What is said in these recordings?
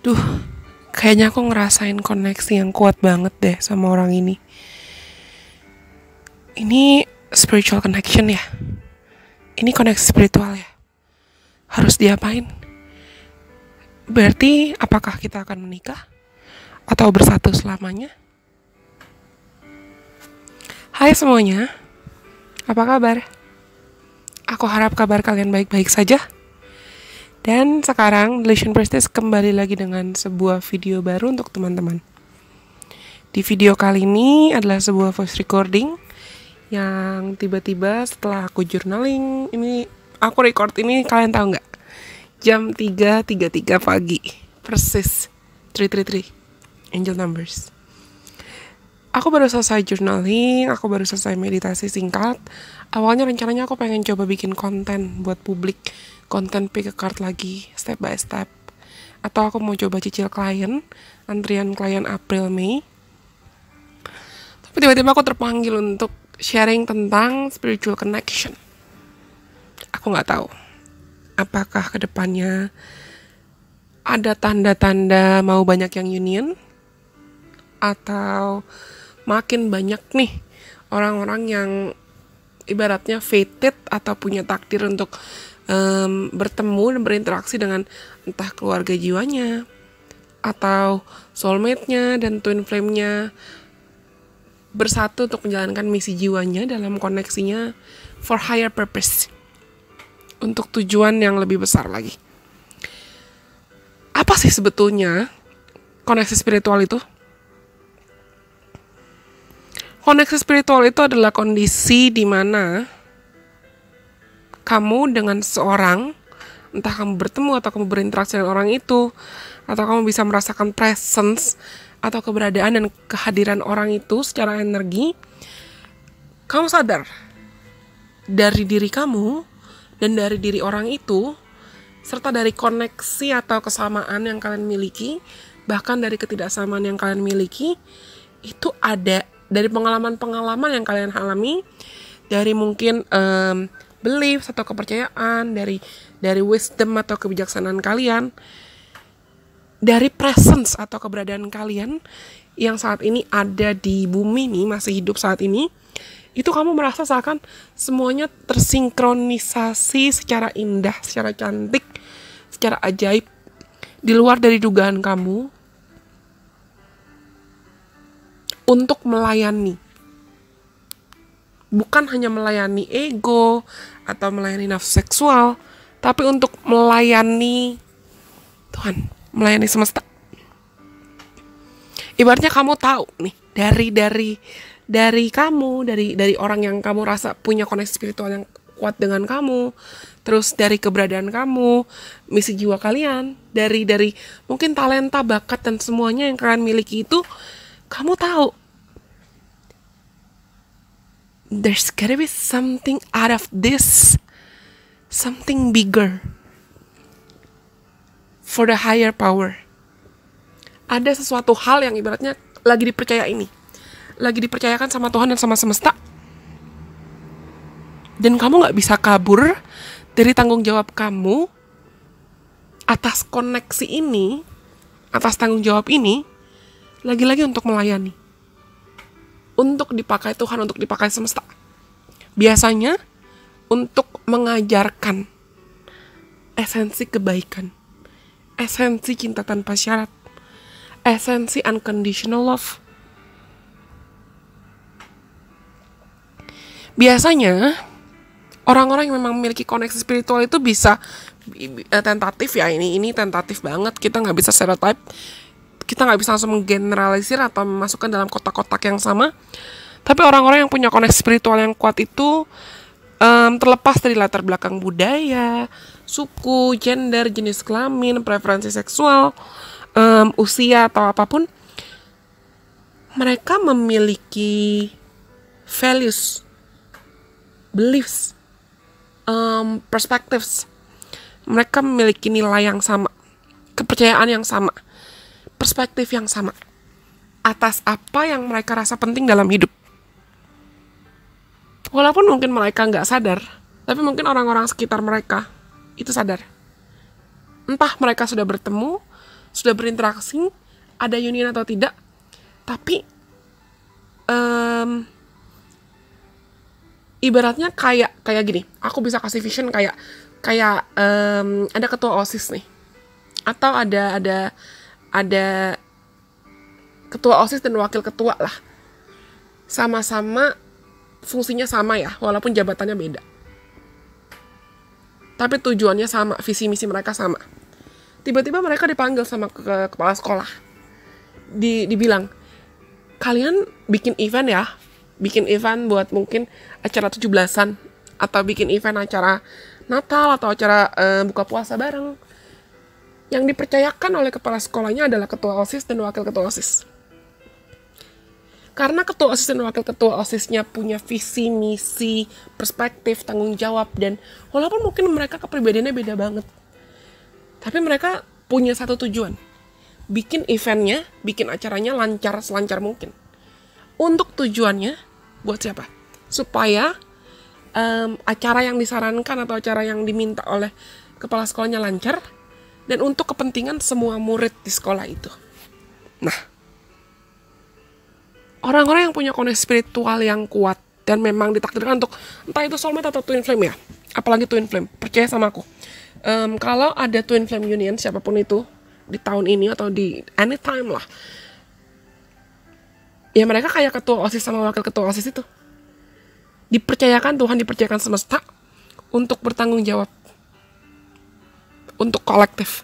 Duh, kayaknya aku ngerasain koneksi yang kuat banget deh sama orang ini. Ini spiritual connection ya? Ini koneksi spiritual ya? Harus diapain? Berarti apakah kita akan menikah? Atau bersatu selamanya? Hai semuanya, apa kabar? Aku harap kabar kalian baik-baik saja. Dan sekarang Delusion Prestige kembali lagi dengan sebuah video baru untuk teman-teman. Di video kali ini adalah sebuah voice recording yang tiba-tiba setelah aku journaling, ini aku record ini kalian tahu nggak? Jam 3.33 pagi, persis 333 angel numbers. Aku baru selesai journaling, aku baru selesai meditasi singkat. Awalnya rencananya aku pengen coba bikin konten buat publik, konten pick a card lagi, step by step. Atau aku mau coba cicil klien, antrian klien April Mei. Tapi tiba-tiba aku terpanggil untuk sharing tentang spiritual connection. Aku nggak tahu apakah kedepannya ada tanda-tanda mau banyak yang union, atau makin banyak nih orang-orang yang ibaratnya fated atau punya takdir untuk bertemu dan berinteraksi dengan entah keluarga jiwanya atau soulmate-nya dan twin flame-nya bersatu untuk menjalankan misi jiwanya dalam koneksinya for higher purpose, untuk tujuan yang lebih besar lagi. Apa sih sebetulnya koneksi spiritual itu? Koneksi spiritual itu adalah kondisi di mana kamu dengan seorang, entah kamu bertemu atau kamu berinteraksi dengan orang itu, atau kamu bisa merasakan presence atau keberadaan dan kehadiran orang itu secara energi, kamu sadar dari diri kamu dan dari diri orang itu, serta dari koneksi atau kesamaan yang kalian miliki, bahkan dari ketidaksamaan yang kalian miliki, itu ada dari pengalaman-pengalaman yang kalian alami, dari mungkin beliefs atau kepercayaan, dari wisdom atau kebijaksanaan kalian, dari presence atau keberadaan kalian yang saat ini ada di bumi nih, masih hidup saat ini, itu kamu merasa seakan semuanya tersinkronisasi secara indah, secara cantik, secara ajaib, di luar dari dugaan kamu, untuk melayani. Bukan hanya melayani ego atau melayani nafsu seksual, tapi untuk melayani Tuhan, melayani semesta. Ibaratnya kamu tahu nih, dari kamu, dari orang yang kamu rasa punya koneksi spiritual yang kuat dengan kamu, terus dari keberadaan kamu, misi jiwa kalian, dari mungkin talenta, bakat dan semuanya yang kalian miliki itu, kamu tahu there's gotta be something out of this, something bigger for the higher power. Ada sesuatu hal yang ibaratnya lagi dipercaya ini, lagi dipercayakan sama Tuhan dan sama semesta, dan kamu gak bisa kabur dari tanggung jawab kamu atas koneksi ini, atas tanggung jawab ini, lagi-lagi untuk melayani, untuk dipakai Tuhan, untuk dipakai semesta. Biasanya untuk mengajarkan esensi kebaikan, esensi cinta tanpa syarat, esensi unconditional love. Biasanya orang-orang yang memang memiliki koneksi spiritual itu bisa tentatif ya, ini tentatif banget, kita nggak bisa stereotype, kita nggak bisa langsung menggeneralisir atau memasukkan dalam kotak-kotak yang sama. Tapi orang-orang yang punya koneksi spiritual yang kuat itu terlepas dari latar belakang budaya, suku, gender, jenis kelamin, preferensi seksual, usia atau apapun, mereka memiliki values, beliefs, perspectives. Mereka memiliki nilai yang sama, kepercayaan yang sama, perspektif yang sama atas apa yang mereka rasa penting dalam hidup. Walaupun mungkin mereka nggak sadar, tapi mungkin orang-orang sekitar mereka itu sadar. Entah mereka sudah bertemu, sudah berinteraksi, ada union atau tidak, tapi ibaratnya kayak gini, aku bisa kasih vision kayak ada ketua OSIS nih, atau ada ketua OSIS dan wakil ketua lah, sama-sama fungsinya sama ya, walaupun jabatannya beda, tapi tujuannya sama, visi misi mereka sama. Tiba-tiba mereka dipanggil sama kepala sekolah, dibilang, kalian bikin event ya, bikin event buat mungkin acara 17-an, atau bikin event acara Natal, atau acara buka puasa bareng. Yang dipercayakan oleh kepala sekolahnya adalah ketua OSIS dan wakil ketua OSIS. Karena ketua OSIS dan wakil ketua OSISnya punya visi, misi, perspektif, tanggung jawab, dan walaupun mungkin mereka kepribadiannya beda banget, tapi mereka punya satu tujuan, bikin eventnya, bikin acaranya selancar mungkin. Untuk tujuannya, buat siapa? Supaya acara yang disarankan atau acara yang diminta oleh kepala sekolahnya lancar, dan untuk kepentingan semua murid di sekolah itu. Nah, orang-orang yang punya koneksi spiritual yang kuat, dan memang ditakdirkan untuk, entah itu soulmate atau twin flame ya, apalagi twin flame, percaya sama aku. Kalau ada twin flame union, siapapun itu, di tahun ini atau di anytime lah, ya mereka kayak ketua OSIS sama wakil ketua OSIS itu. Dipercayakan Tuhan, dipercayakan semesta untuk bertanggung jawab untuk kolektif.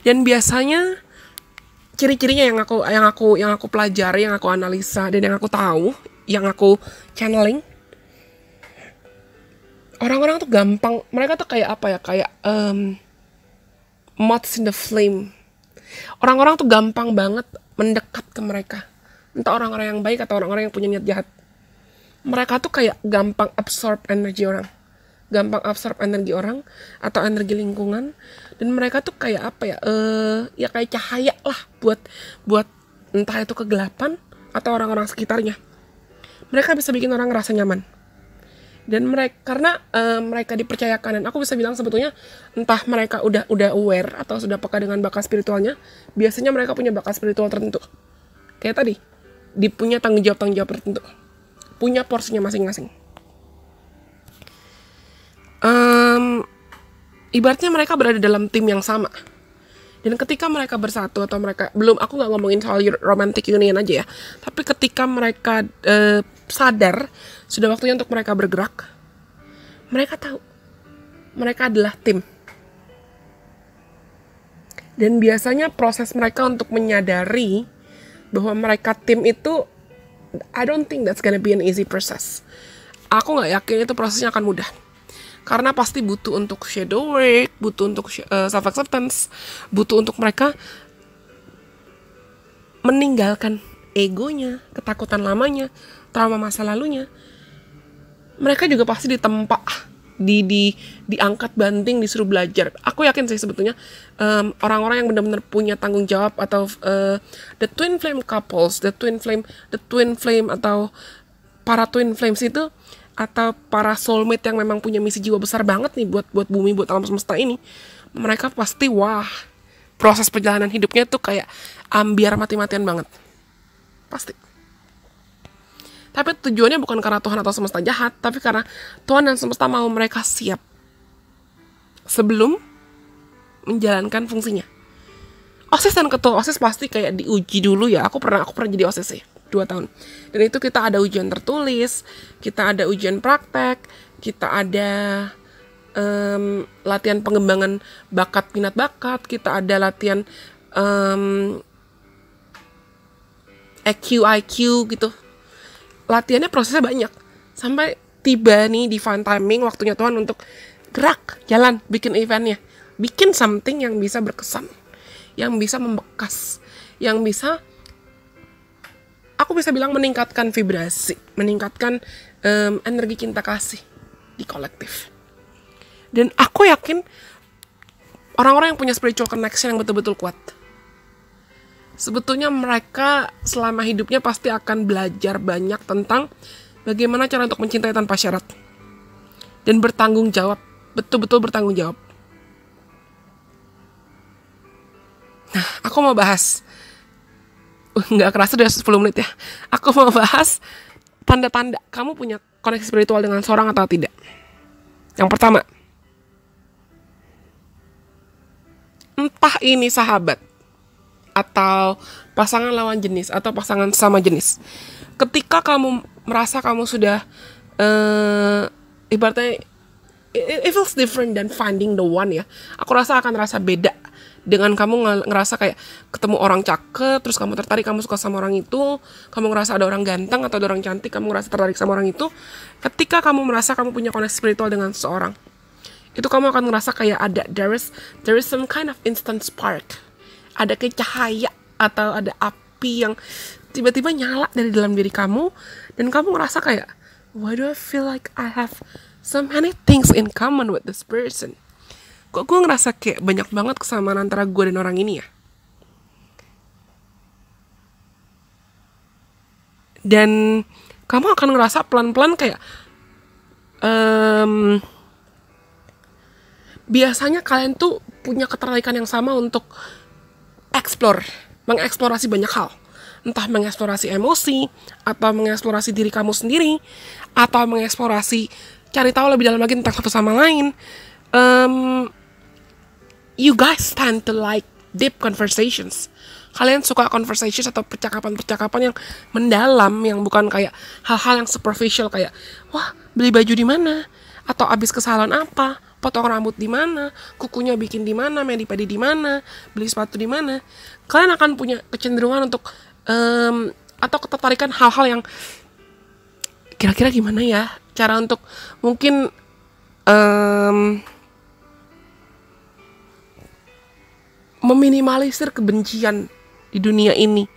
Dan biasanya ciri-cirinya yang aku pelajari, yang aku analisa, dan yang aku tahu, yang aku channeling, orang-orang tuh gampang, mereka tuh kayak apa ya, kayak moths in the flame. Orang-orang tuh gampang banget mendekat ke mereka, entah orang-orang yang baik atau orang-orang yang punya niat jahat. Mereka tuh kayak gampang absorb energi orang, atau energi lingkungan, dan mereka tuh kayak apa ya, ya kayak cahaya lah buat entah itu kegelapan atau orang-orang sekitarnya. Mereka bisa bikin orang ngerasa nyaman. Dan karena mereka dipercayakan, dan aku bisa bilang sebetulnya entah mereka udah aware atau sudah peka dengan bakat spiritualnya, biasanya mereka punya bakat spiritual tertentu. Kayak tadi, punya tanggung jawab tertentu, punya porsinya masing-masing. Ibaratnya mereka berada dalam tim yang sama. Dan ketika mereka bersatu, atau aku nggak ngomongin soal romantic union aja ya, tapi ketika mereka sadar sudah waktunya untuk mereka bergerak, mereka tahu mereka adalah tim. Dan biasanya proses mereka untuk menyadari bahwa mereka tim itu, I don't think that's gonna be an easy process. Aku nggak yakin itu prosesnya akan mudah. Karena pasti butuh untuk shadow work, butuh untuk self-acceptance, butuh untuk mereka meninggalkan egonya, ketakutan lamanya, trauma masa lalunya. Mereka juga pasti ditempa, diangkat banting, disuruh belajar. Aku yakin sih sebetulnya orang-orang yang benar-benar punya tanggung jawab, atau the twin flame couples, the twin flame atau para twin flames itu, atau para soulmate yang memang punya misi jiwa besar banget nih buat bumi, buat alam semesta ini, mereka pasti proses perjalanan hidupnya tuh kayak ambiar mati-matian banget, pasti. Tapi tujuannya bukan karena Tuhan atau semesta jahat, tapi karena Tuhan dan semesta mau mereka siap sebelum menjalankan fungsinya. OSIS dan ketua OSIS pasti kayak diuji dulu ya. Aku pernah jadi OSIS sih 2 tahun. Dan itu kita ada ujian tertulis, kita ada ujian praktek, kita ada latihan pengembangan minat bakat, kita ada latihan EQ, IQ gitu. Latihannya prosesnya banyak. Sampai tiba nih divine timing, waktunya Tuhan untuk gerak, jalan, bikin eventnya. Bikin something yang bisa berkesan, yang bisa membekas, yang bisa, aku bisa bilang meningkatkan vibrasi, meningkatkan energi cinta kasih di kolektif. Dan aku yakin orang-orang yang punya spiritual connection yang betul-betul kuat, sebetulnya mereka selama hidupnya pasti akan belajar banyak tentang bagaimana cara untuk mencintai tanpa syarat. dan bertanggung jawab, betul-betul bertanggung jawab. Nah, aku mau bahas, nggak kerasa udah 10 menit ya. Aku mau bahas tanda-tanda kamu punya koneksi spiritual dengan seorang atau tidak. Yang pertama, entah ini sahabat atau pasangan lawan jenis atau pasangan sama jenis. Ketika kamu merasa kamu sudah ibaratnya it feels different than finding the one ya. Aku rasa akan rasa beda dengan kamu ngerasa kayak ketemu orang cakep, terus kamu tertarik, kamu suka sama orang itu, kamu ngerasa ada orang ganteng atau ada orang cantik, kamu ngerasa tertarik sama orang itu. Ketika kamu merasa kamu punya koneksi spiritual dengan seseorang, itu kamu akan ngerasa kayak ada there is some kind of instant spark. Ada kayak cahaya atau ada api yang tiba-tiba nyala dari dalam diri kamu, dan kamu ngerasa kayak, why do I feel like I have so many things in common with this person? Kok gue ngerasa kayak banyak banget kesamaan antara gue dan orang ini ya? Dan kamu akan ngerasa pelan-pelan kayak biasanya kalian tuh punya ketertarikan yang sama untuk mengeksplorasi banyak hal. Entah mengeksplorasi emosi, atau mengeksplorasi diri kamu sendiri, atau mengeksplorasi cari tahu lebih dalam lagi tentang satu sama lain. You guys tend to like deep conversations. Kalian suka conversations atau percakapan-percakapan yang mendalam, yang bukan kayak hal-hal yang superficial kayak, wah, beli baju di mana, atau abis ke salon apa, potong rambut di mana, kukunya bikin di mana, medi pedi di mana, beli sepatu di mana. Kalian akan punya kecenderungan untuk atau ketertarikan hal-hal yang kira-kira gimana ya cara untuk mungkin meminimalisir kebencian di dunia ini,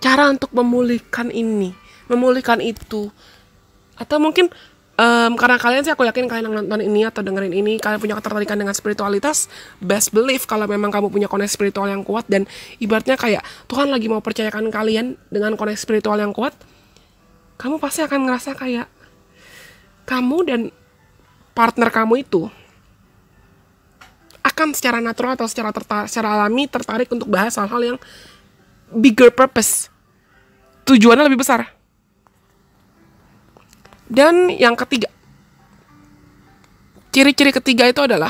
cara untuk memulihkan ini, memulihkan itu, atau mungkin karena kalian sih, aku yakin kalian yang nonton ini atau dengerin ini, kalian punya ketertarikan dengan spiritualitas. Best believe kalau memang kamu punya koneksi spiritual yang kuat, dan ibaratnya kayak Tuhan lagi mau percayakan kalian dengan koneksi spiritual yang kuat, kamu pasti akan ngerasa kayak kamu dan partner kamu itu akan secara natural atau secara alami tertarik untuk bahas hal-hal yang bigger purpose, tujuannya lebih besar. Dan yang ketiga, ciri-ciri ketiga itu adalah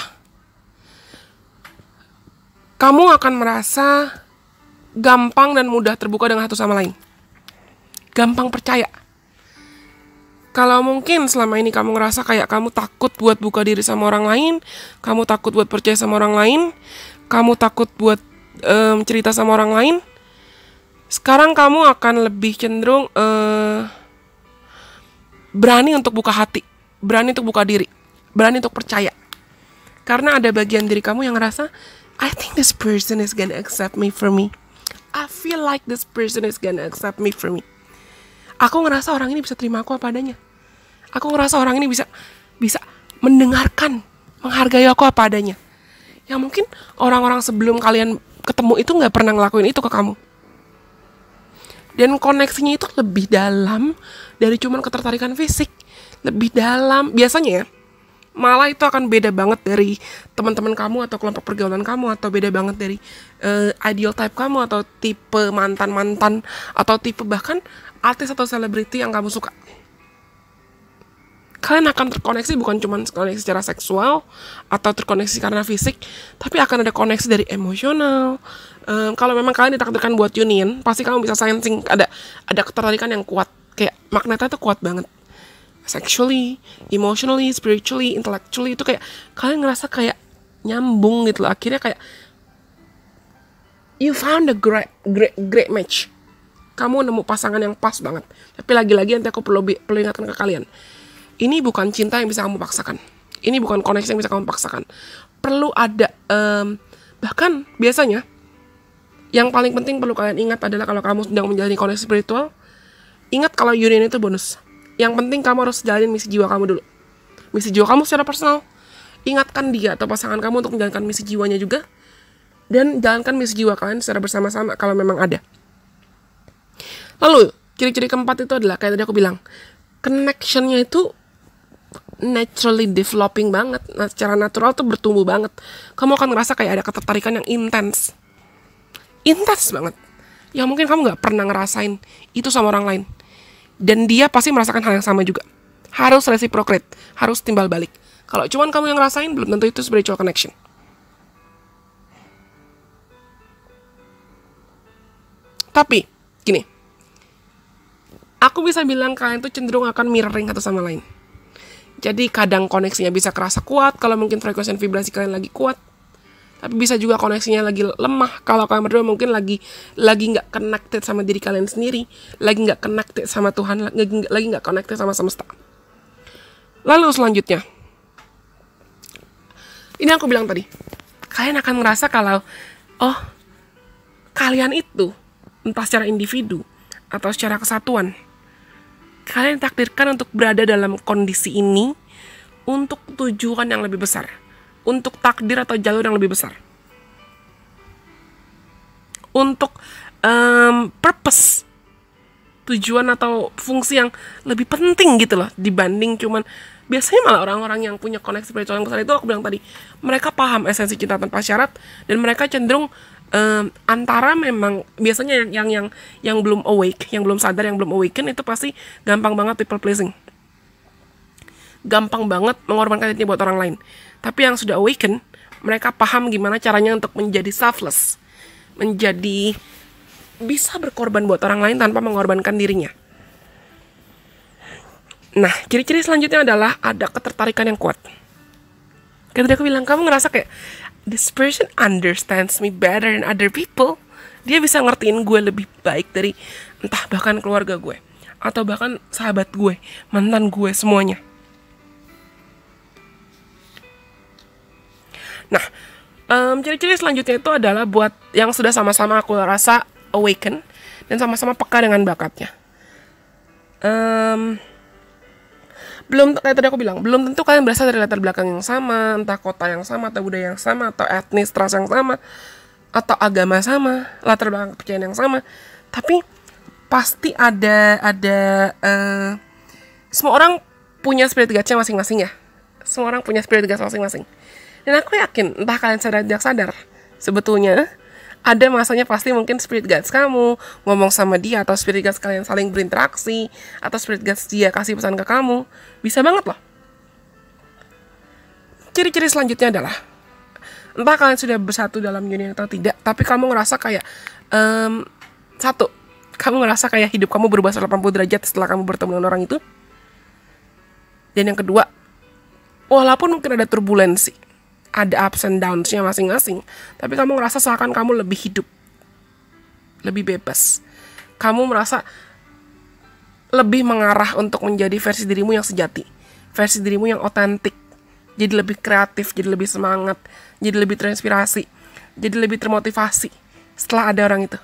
kamu akan merasa gampang dan mudah terbuka dengan satu sama lain. Gampang percaya. Kalau mungkin selama ini kamu ngerasa kayak kamu takut buat buka diri sama orang lain, kamu takut buat percaya sama orang lain, kamu takut buat cerita sama orang lain, sekarang kamu akan lebih cenderung berani untuk buka hati, berani untuk buka diri, berani untuk percaya. Karena ada bagian diri kamu yang ngerasa, I think this person is gonna accept me for me. I feel like this person is gonna accept me for me. Aku ngerasa orang ini bisa terima aku apa adanya. Aku ngerasa orang ini bisa mendengarkan, menghargai aku apa adanya. Yang mungkin orang-orang sebelum kalian ketemu itu gak pernah ngelakuin itu ke kamu. Dan koneksinya itu lebih dalam dari cuman ketertarikan fisik. Lebih dalam. Biasanya ya, malah itu akan beda banget dari teman-teman kamu atau kelompok pergaulan kamu, atau beda banget dari ideal type kamu, atau tipe mantan-mantan, atau tipe bahkan artis atau selebriti yang kamu suka. Kalian akan terkoneksi bukan cuma koneksi secara seksual atau terkoneksi karena fisik, tapi akan ada koneksi dari emosional. Kalau memang kalian ditakdirkan buat union, pasti kamu bisa sensing ada ketertarikan yang kuat, kayak magnetnya tuh kuat banget. Sexually, emotionally, spiritually, intellectually, itu kayak kalian ngerasa kayak nyambung gitu loh. Akhirnya kayak you found a great match. Kamu nemu pasangan yang pas banget. Tapi lagi-lagi nanti aku perlu ingatkan ke kalian, ini bukan cinta yang bisa kamu paksakan. Ini bukan koneksi yang bisa kamu paksakan. Perlu ada bahkan biasanya yang paling penting perlu kalian ingat adalah kalau kamu sedang menjalani koneksi spiritual, ingat kalau union itu bonus. Yang penting kamu harus jalanin misi jiwa kamu dulu. Misi jiwa kamu secara personal. Ingatkan dia atau pasangan kamu untuk menjalankan misi jiwanya juga. Dan jalankan misi jiwa kalian secara bersama-sama kalau memang ada. Lalu, ciri-ciri keempat itu adalah kayak tadi aku bilang, connection-nya itu naturally developing banget. Nah, secara natural tuh bertumbuh banget. Kamu akan ngerasa kayak ada ketertarikan yang intens banget, yang mungkin kamu gak pernah ngerasain itu sama orang lain. Dan dia pasti merasakan hal yang sama juga. Harus reciprocate, harus timbal balik. Kalau cuman kamu yang ngerasain, belum tentu itu spiritual connection. Tapi gini, aku bisa bilang kalian tuh cenderung akan mirroring satu sama lain. Jadi kadang koneksinya bisa kerasa kuat kalau mungkin frekuensi dan vibrasi kalian lagi kuat. Tapi bisa juga koneksinya lagi lemah kalau kalian berdua mungkin lagi nggak connected sama diri kalian sendiri, lagi nggak connected sama Tuhan, lagi nggak connected sama semesta. Lalu selanjutnya, ini aku bilang tadi, kalian akan ngerasa kalau kalian itu entah secara individu atau secara kesatuan, kalian takdirkan untuk berada dalam kondisi ini untuk tujuan yang lebih besar, untuk takdir atau jalur yang lebih besar, untuk purpose, tujuan atau fungsi yang lebih penting gitu loh, dibanding cuman biasanya malah orang-orang yang punya koneksi spiritual yang besar itu, aku bilang tadi, mereka paham esensi cinta tanpa syarat, dan mereka cenderung antara memang biasanya yang belum awake, yang belum sadar, yang belum awaken itu pasti gampang banget people pleasing, gampang banget mengorbankan diri buat orang lain. Tapi yang sudah awaken, mereka paham gimana caranya untuk menjadi selfless, menjadi bisa berkorban buat orang lain tanpa mengorbankan dirinya. Nah, ciri-ciri selanjutnya adalah ada ketertarikan yang kuat. Kayak tadi aku bilang, kamu ngerasa kayak this person understands me better than other people. Dia bisa ngertiin gue lebih baik dari entah bahkan keluarga gue, atau bahkan sahabat gue, mantan gue, semuanya. Nah, ciri-ciri selanjutnya itu adalah buat yang sudah sama-sama aku rasa awaken dan sama-sama peka dengan bakatnya. Belum, kayak tadi aku bilang, belum tentu kalian berasal dari latar belakang yang sama, entah kota yang sama, atau budaya yang sama, atau etnis, ras yang sama, atau agama sama, latar belakang kepercayaan yang sama. Tapi pasti ada semua orang punya spirit guide-nya masing-masing ya. Semua orang punya spirit guide masing-masing. Dan aku yakin, entah kalian sadar atau tidak sadar, sebetulnya ada masanya pasti mungkin spirit guides kamu ngomong sama dia, atau spirit guides kalian saling berinteraksi, atau spirit guides dia kasih pesan ke kamu. Bisa banget loh. Ciri-ciri selanjutnya adalah, entah kalian sudah bersatu dalam union atau tidak, tapi kamu ngerasa kayak satu, kamu ngerasa kayak hidup kamu berubah 180 derajat setelah kamu bertemu dengan orang itu. Dan yang kedua, walaupun mungkin ada turbulensi, ada ups and downs-nya masing-masing, tapi kamu ngerasa seakan kamu lebih hidup, lebih bebas. Kamu merasa lebih mengarah untuk menjadi versi dirimu yang sejati, versi dirimu yang otentik. Jadi lebih kreatif, jadi lebih semangat, jadi lebih terinspirasi, jadi lebih termotivasi setelah ada orang itu,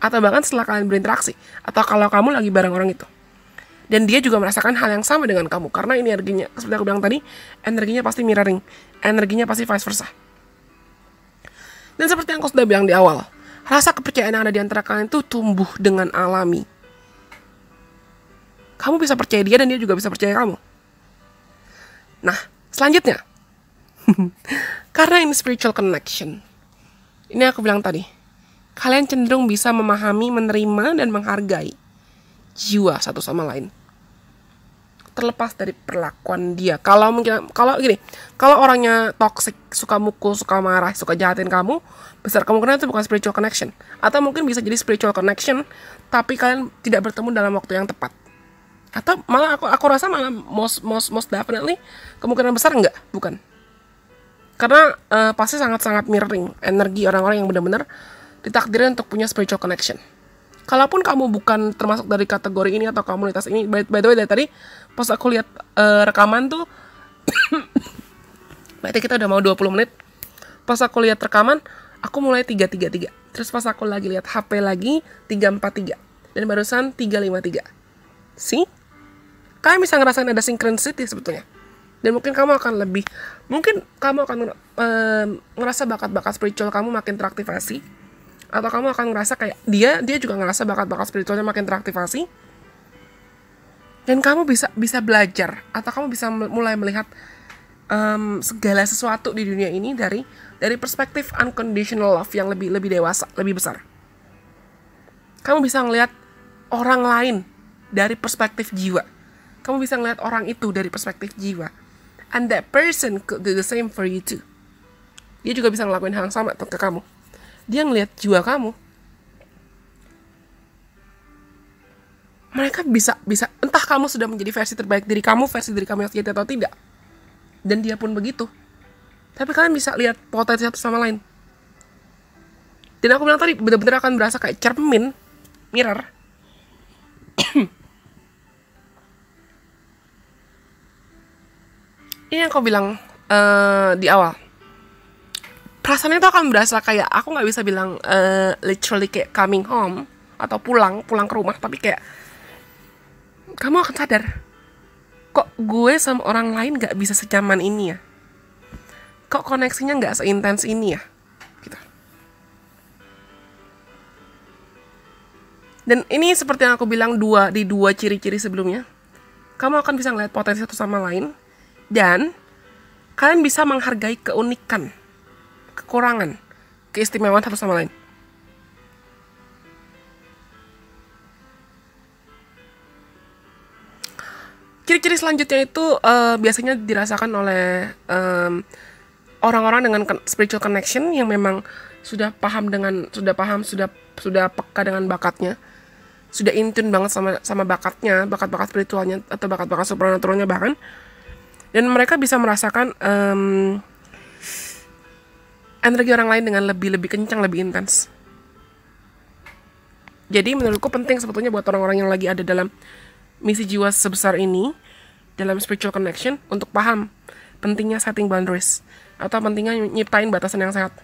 atau bahkan setelah kalian berinteraksi, atau kalau kamu lagi bareng orang itu. Dan dia juga merasakan hal yang sama dengan kamu, karena ini energinya, seperti aku bilang tadi, energinya pasti mirroring, energinya pasti vice versa. Dan seperti yang aku sudah bilang di awal, rasa kepercayaan yang ada di antara kalian itu tumbuh dengan alami. Kamu bisa percaya dia dan dia juga bisa percaya kamu. Nah, selanjutnya, karena ini spiritual connection, ini aku bilang tadi, kalian cenderung bisa memahami, menerima, dan menghargai jiwa satu sama lain, terlepas dari perlakuan dia. Kalau orangnya toxic, suka mukul, suka marah, suka jahatin kamu, besar kemungkinan itu bukan spiritual connection. Atau mungkin bisa jadi spiritual connection, tapi kalian tidak bertemu dalam waktu yang tepat. Atau malah aku rasa malah most definitely kemungkinan besar bukan. Karena pasti sangat-sangat mirroring energi orang-orang yang benar-benar ditakdirkan untuk punya spiritual connection. Kalaupun kamu bukan termasuk dari kategori ini atau komunitas ini, by the way, dari tadi pas aku lihat rekaman tuh berarti kita udah mau 20 menit. Pas aku lihat rekaman, aku mulai 333. Terus pas aku lagi lihat HP lagi 343. Dan barusan 353. See? Kalian bisa ngerasain ada synchronicity sebetulnya. Dan mungkin kamu akan ngerasa bakat-bakat spiritual kamu makin teraktivasi. Atau kamu akan ngerasa kayak dia juga ngerasa bakat-bakat spiritualnya makin teraktivasi. Dan kamu bisa belajar atau kamu bisa mulai melihat segala sesuatu di dunia ini dari perspektif unconditional love yang lebih dewasa, lebih besar. Kamu bisa ngelihat orang lain dari perspektif jiwa. Kamu bisa ngelihat orang itu dari perspektif jiwa. And that person could do the same for you too. Dia juga bisa ngelakuin hal yang sama ke kamu. Dia ngelihat jiwa kamu. Mereka bisa entah kamu sudah menjadi versi terbaik diri kamu yang sejati atau tidak. Dan dia pun begitu. Tapi kalian bisa lihat potensi satu sama lain. Dan aku bilang tadi benar-benar akan berasa kayak cermin, mirror. Ini yang aku bilang di awal. Perasaannya itu akan berasa kayak, aku gak bisa bilang literally kayak coming home atau pulang ke rumah, tapi kayak kamu akan sadar, kok gue sama orang lain gak bisa secaman ini ya, kok koneksinya gak seintens ini ya, gitu. Dan ini seperti yang aku bilang di dua ciri-ciri sebelumnya, kamu akan bisa ngeliat potensi satu sama lain, dan kalian bisa menghargai keunikan, kekurangan, keistimewaan satu sama lain. Ciri-ciri selanjutnya itu biasanya dirasakan oleh orang-orang dengan spiritual connection yang memang sudah peka dengan bakatnya, sudah in tune banget sama bakatnya, bakat-bakat spiritualnya atau bakat-bakat supernaturalnya bahkan, dan mereka bisa merasakan energi orang lain dengan lebih kencang, lebih intens. Jadi menurutku penting sebetulnya buat orang-orang yang lagi ada dalam misi jiwa sebesar ini, dalam spiritual connection, untuk paham pentingnya setting boundaries atau pentingnya nyiptain batasan yang sehat.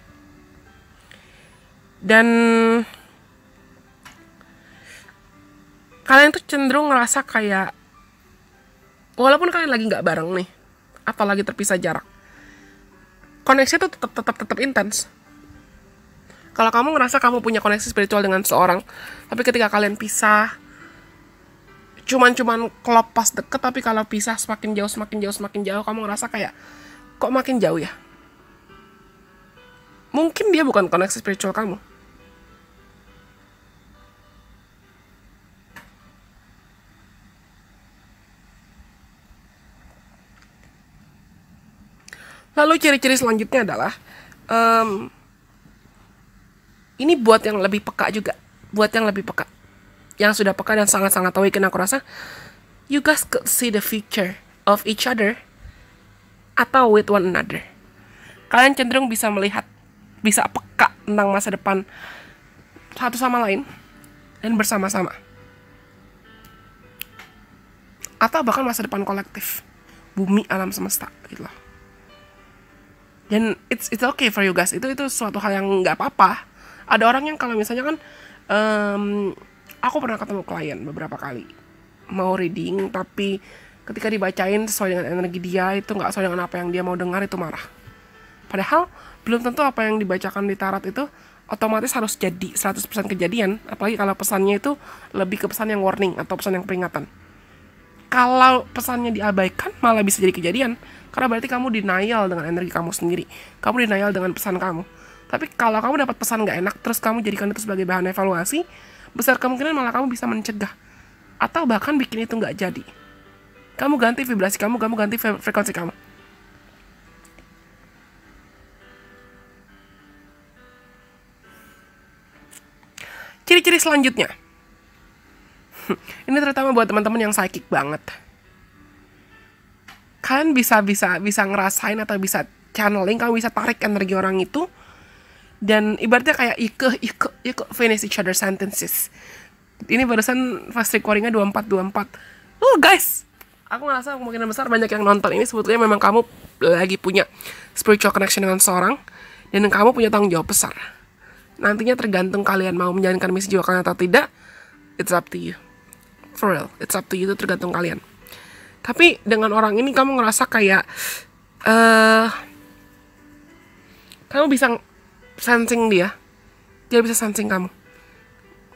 Dan kalian tuh cenderung ngerasa kayak walaupun kalian lagi gak bareng nih atau lagi terpisah jarak, koneksi itu tetap intens. Kalau kamu ngerasa kamu punya koneksi spiritual dengan seorang, tapi ketika kalian pisah cuman klop pas deket, tapi kalau pisah semakin jauh, kamu ngerasa kayak kok makin jauh ya. Mungkin dia bukan koneksi spiritual kamu. Lalu ciri-ciri selanjutnya adalah ini buat yang lebih peka juga, yang sudah peka dan sangat-sangat awaken. Aku rasa you guys could see the future of each other atau with one another. Kalian cenderung bisa melihat, bisa peka tentang masa depan satu sama lain dan bersama-sama, atau bahkan masa depan kolektif, bumi, alam semesta gitu loh. Dan it's okay for you guys. Itu suatu hal yang nggak apa-apa. Ada orang yang kalau misalnya kan aku pernah ketemu klien beberapa kali mau reading, tapi ketika dibacain sesuai dengan energi dia itu nggak sesuai dengan apa yang dia mau dengar, itu marah. Padahal belum tentu apa yang dibacakan di tarot itu otomatis harus jadi 100% kejadian, apalagi kalau pesannya itu lebih ke pesan yang warning atau pesan yang peringatan. Kalau pesannya diabaikan malah bisa jadi kejadian, karena berarti kamu denial dengan energi kamu sendiri, kamu denial dengan pesan kamu. Tapi kalau kamu dapat pesan gak enak terus kamu jadikan itu sebagai bahan evaluasi, besar kemungkinan malah kamu bisa mencegah atau bahkan bikin itu gak jadi. Kamu ganti vibrasi kamu ganti frekuensi kamu. Ciri-ciri selanjutnya, ini terutama buat teman-teman yang psychic banget. Kalian bisa ngerasain atau bisa channeling, kamu bisa tarik energi orang itu, dan ibaratnya kayak you could finish each other sentences. Ini barusan fast recordingnya 24. Guys, aku ngerasa kemungkinan besar banyak yang nonton ini sebetulnya memang kamu lagi punya spiritual connection dengan seorang, dan kamu punya tanggung jawab besar. Nantinya tergantung kalian mau menjalankan misi jiwa kalian atau tidak. It's up to you. For real, it's up to you, itu tergantung kalian. Tapi dengan orang ini kamu ngerasa kayak kamu bisa sensing dia bisa sensing kamu.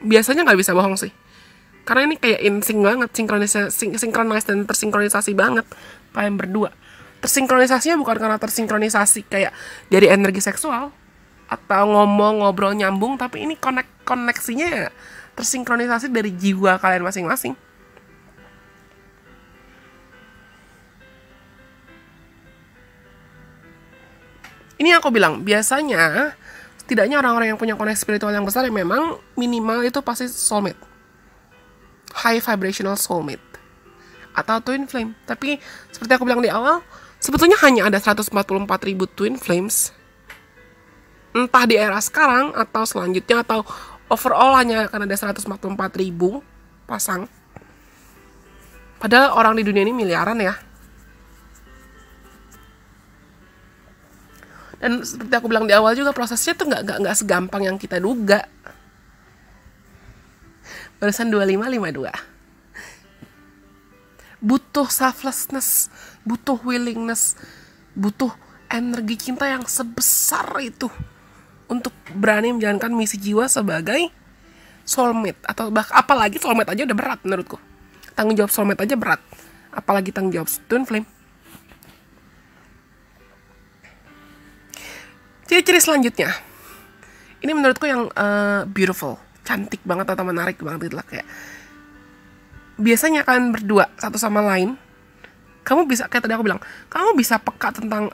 Biasanya nggak bisa bohong sih. Karena ini kayak in sync banget, synchronize dan tersinkronisasi banget kalian berdua. Tersinkronisasinya bukan karena tersinkronisasi kayak dari energi seksual atau ngobrol nyambung, tapi ini koneksinya ya tersinkronisasi dari jiwa kalian masing-masing. Ini yang aku bilang, biasanya setidaknya orang-orang yang punya koneksi spiritual yang besar ya memang minimal itu pasti soulmate, high vibrational soulmate atau twin flame. Tapi seperti aku bilang di awal, sebetulnya hanya ada 144.000 twin flames, entah di era sekarang atau selanjutnya atau overall hanya akan ada 144.000 pasang. Padahal orang di dunia ini miliaran ya. Dan seperti aku bilang di awal juga, prosesnya tuh nggak segampang yang kita duga. Barusan 2552. Butuh selflessness, butuh willingness, butuh energi cinta yang sebesar itu untuk berani menjalankan misi jiwa sebagai soulmate. Atau apalagi soulmate aja udah berat menurutku. Tanggung jawab soulmate aja berat, apalagi tanggung jawab twin flame. Ciri-ciri selanjutnya, ini menurutku yang beautiful, cantik banget atau menarik banget gitu lah. Kayak biasanya kalian berdua satu sama lain, kamu bisa, kayak tadi aku bilang, kamu bisa peka tentang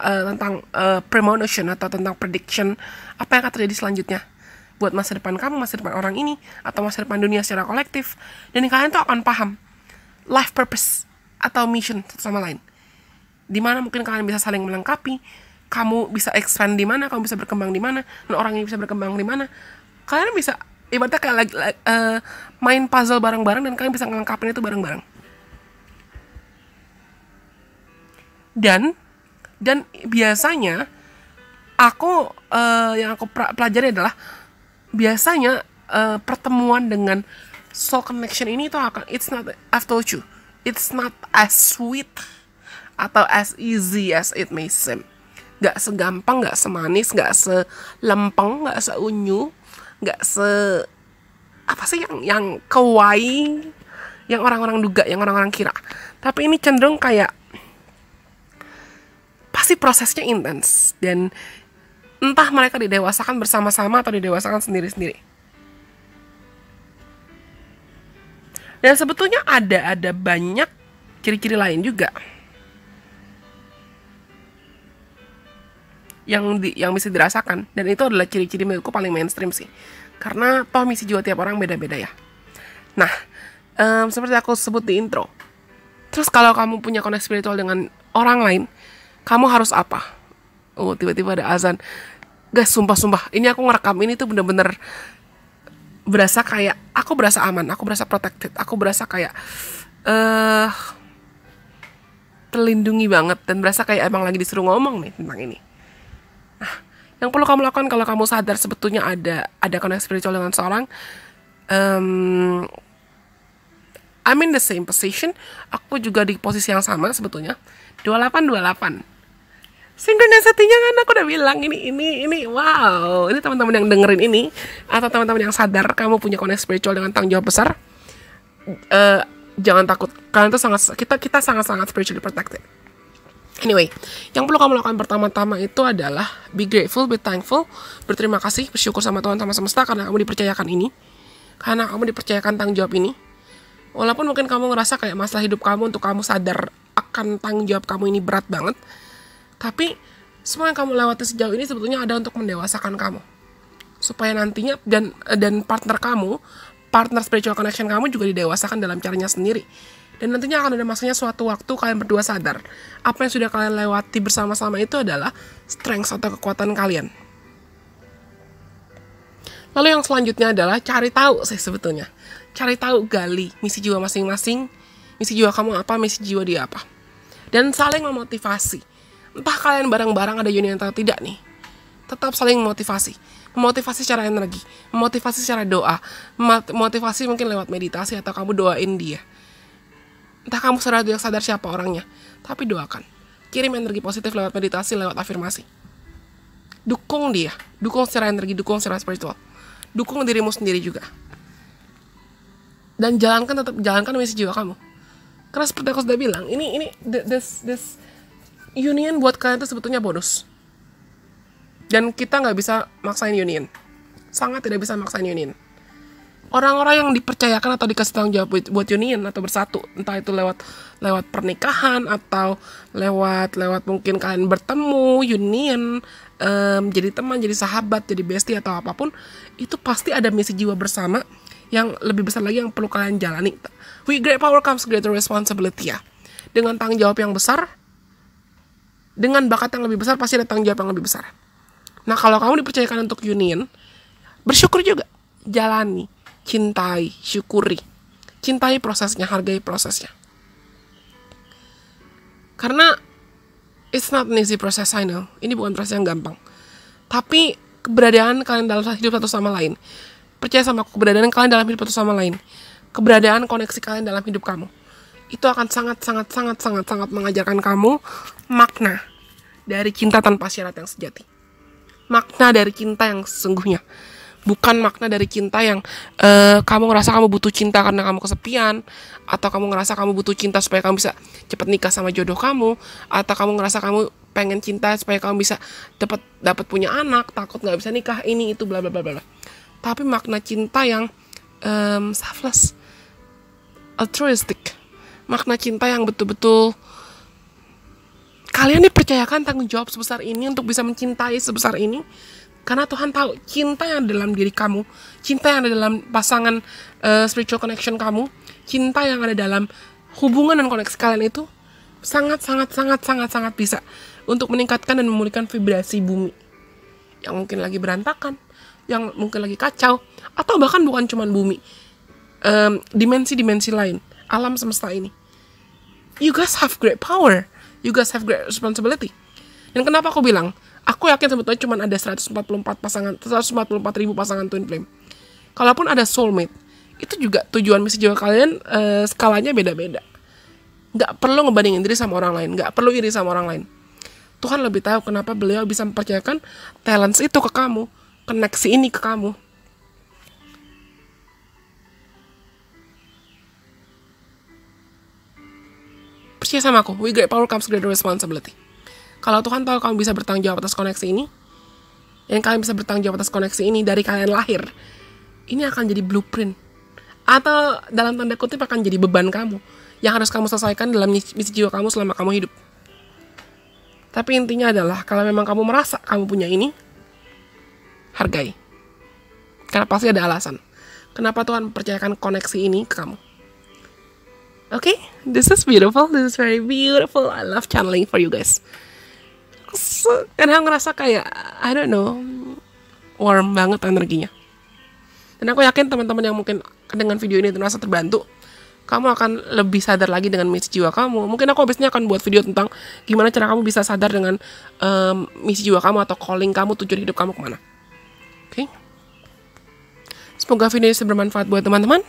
premonition atau tentang prediction apa yang akan terjadi selanjutnya buat masa depan kamu, masa depan orang ini, atau masa depan dunia secara kolektif. Dan kalian tuh akan paham life purpose atau mission satu sama lain, dimana mungkin kalian bisa saling melengkapi. Kamu bisa expand di mana, kamu bisa berkembang di mana, dan orang ini bisa berkembang di mana. Kalian bisa ibaratnya kayak main puzzle bareng-bareng, dan kalian bisa ngelengkapin itu bareng-bareng. Dan biasanya yang aku pelajari adalah biasanya pertemuan dengan soul connection ini tuh it's not, I've told you, it's not as sweet atau as easy as it may seem. Gak segampang, gak semanis, gak selempeng, gak seunyu, gak apa sih yang kawaii, yang orang-orang duga, yang orang-orang kira. Tapi ini cenderung kayak pasti prosesnya intens, dan entah mereka didewasakan bersama-sama atau didewasakan sendiri-sendiri. Dan sebetulnya ada banyak ciri-ciri lain juga yang bisa dirasakan, dan itu adalah ciri-ciri menurutku paling mainstream sih, karena toh misi jiwa tiap orang beda-beda ya. Nah, seperti aku sebut di intro, terus kalau kamu punya koneksi spiritual dengan orang lain, kamu harus apa? Oh, tiba-tiba ada azan. Guys, sumpah, ini aku ngerekam ini tuh bener-bener berasa kayak aku berasa aman, aku berasa protected, aku berasa kayak terlindungi banget, dan berasa kayak emang lagi disuruh ngomong nih tentang ini. Nah, yang perlu kamu lakukan kalau kamu sadar sebetulnya ada koneksi spiritual dengan seorang, I'm in the same position, aku juga di posisi yang sama sebetulnya, 28. Synchronicity-nya kan aku udah bilang, ini wow, ini teman-teman yang dengerin ini, atau teman-teman yang sadar kamu punya koneksi spiritual dengan tanggung jawab besar, jangan takut, kalian tuh kita sangat-sangat spiritually protected. Anyway, yang perlu kamu lakukan pertama-tama itu adalah be grateful, be thankful, berterima kasih, bersyukur sama Tuhan sama semesta karena kamu dipercayakan ini, karena kamu dipercayakan tanggung jawab ini. Walaupun mungkin kamu ngerasa kayak masalah hidup kamu untuk kamu sadar akan tanggung jawab kamu ini berat banget, tapi semua yang kamu lewati sejauh ini sebetulnya ada untuk mendewasakan kamu, supaya nantinya dan partner spiritual connection kamu juga didewasakan dalam caranya sendiri. Dan nantinya akan ada masanya suatu waktu kalian berdua sadar apa yang sudah kalian lewati bersama-sama itu adalah strength atau kekuatan kalian. Lalu yang selanjutnya adalah cari tahu sih sebetulnya. Cari tahu, gali misi jiwa masing-masing, misi jiwa kamu apa, misi jiwa dia apa. Dan saling memotivasi. Entah kalian bareng-bareng ada union atau tidak nih, tetap saling memotivasi. Memotivasi secara energi, memotivasi secara doa, memotivasi mungkin lewat meditasi atau kamu doain dia. Entah kamu sadar siapa orangnya, tapi doakan. Kirim energi positif lewat meditasi, lewat afirmasi. Dukung dia, dukung secara energi, dukung secara spiritual. Dukung dirimu sendiri juga. dan tetap jalankan misi jiwa kamu. Karena seperti aku sudah bilang, this union buat kalian itu sebetulnya bonus. Dan kita nggak bisa maksain union. Sangat tidak bisa maksain union. Orang-orang yang dipercayakan atau dikasih tanggung jawab buat union atau bersatu, entah itu lewat pernikahan atau lewat mungkin kalian bertemu, union, jadi teman, jadi sahabat, jadi bestie atau apapun, itu pasti ada misi jiwa bersama yang lebih besar lagi yang perlu kalian jalani. With great power comes greater responsibility ya. Dengan tanggung jawab yang besar, dengan bakat yang lebih besar, pasti ada tanggung jawab yang lebih besar. Nah, kalau kamu dipercayakan untuk union, bersyukur juga. Jalani, cintai, syukuri. Cintai prosesnya, hargai prosesnya. Karena it's not an easy process, I know. Ini bukan proses yang gampang. Tapi keberadaan kalian dalam hidup satu sama lain. Percaya sama aku, keberadaan kalian dalam hidup satu sama lain. Keberadaan koneksi kalian dalam hidup kamu. Itu akan sangat mengajarkan kamu makna dari cinta tanpa syarat yang sejati. Makna dari cinta yang sesungguhnya. Bukan makna dari cinta yang kamu ngerasa kamu butuh cinta karena kamu kesepian, atau kamu ngerasa kamu butuh cinta supaya kamu bisa cepat nikah sama jodoh kamu, atau kamu ngerasa kamu pengen cinta supaya kamu bisa dapat punya anak, takut nggak bisa nikah, ini itu bla bla bla bla. Tapi makna cinta yang selfless, altruistic, makna cinta yang betul-betul kalian dipercayakan tanggung jawab sebesar ini untuk bisa mencintai sebesar ini. Karena Tuhan tahu cinta yang ada dalam diri kamu, cinta yang ada dalam pasangan spiritual connection kamu, cinta yang ada dalam hubungan dan koneksi kalian itu sangat bisa untuk meningkatkan dan memulihkan vibrasi bumi yang mungkin lagi berantakan, yang mungkin lagi kacau, atau bahkan bukan cuma bumi, dimensi-dimensi lain, alam semesta ini. You guys have great power, you guys have great responsibility. Dan kenapa aku bilang, aku yakin sebetulnya cuma ada 144.000 pasangan twin flame. Kalaupun ada soulmate, itu juga tujuan misi jiwa kalian skalanya beda-beda. Gak perlu ngebandingin diri sama orang lain, gak perlu iri sama orang lain. Tuhan lebih tahu kenapa beliau bisa mempercayakan talents itu ke kamu, koneksi ini ke kamu. Percaya sama aku, with great power comes great responsibility. Kalau Tuhan tahu kamu bisa bertanggung jawab atas koneksi ini, dan kalian bisa bertanggung jawab atas koneksi ini dari kalian lahir, ini akan jadi blueprint. Atau dalam tanda kutip akan jadi beban kamu, yang harus kamu selesaikan dalam misi jiwa kamu selama kamu hidup. Tapi intinya adalah, kalau memang kamu merasa kamu punya ini, hargai. Karena pasti ada alasan. Kenapa Tuhan mempercayakan koneksi ini ke kamu. Okay, this is beautiful, this is very beautiful. I love channeling for you guys. Kadang ngerasa kayak, I don't know, warm banget energinya. Dan aku yakin teman-teman yang mungkin dengan video ini merasa terbantu, kamu akan lebih sadar lagi dengan misi jiwa kamu. Mungkin aku habisnya akan buat video tentang gimana cara kamu bisa sadar dengan misi jiwa kamu atau calling kamu, tujuan hidup kamu kemana. Oke? Semoga video ini bermanfaat buat teman-teman.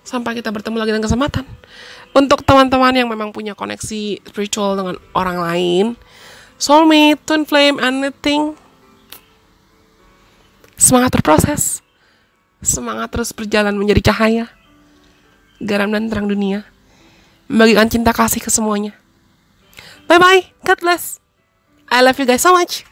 Sampai kita bertemu lagi dengan kesempatan. Untuk teman-teman yang memang punya koneksi spiritual dengan orang lain, soulmate, twin flame, anything, semangat berproses, semangat terus berjalan menjadi cahaya, garam dan terang dunia, membagikan cinta kasih ke semuanya. Bye bye, God bless, I love you guys so much.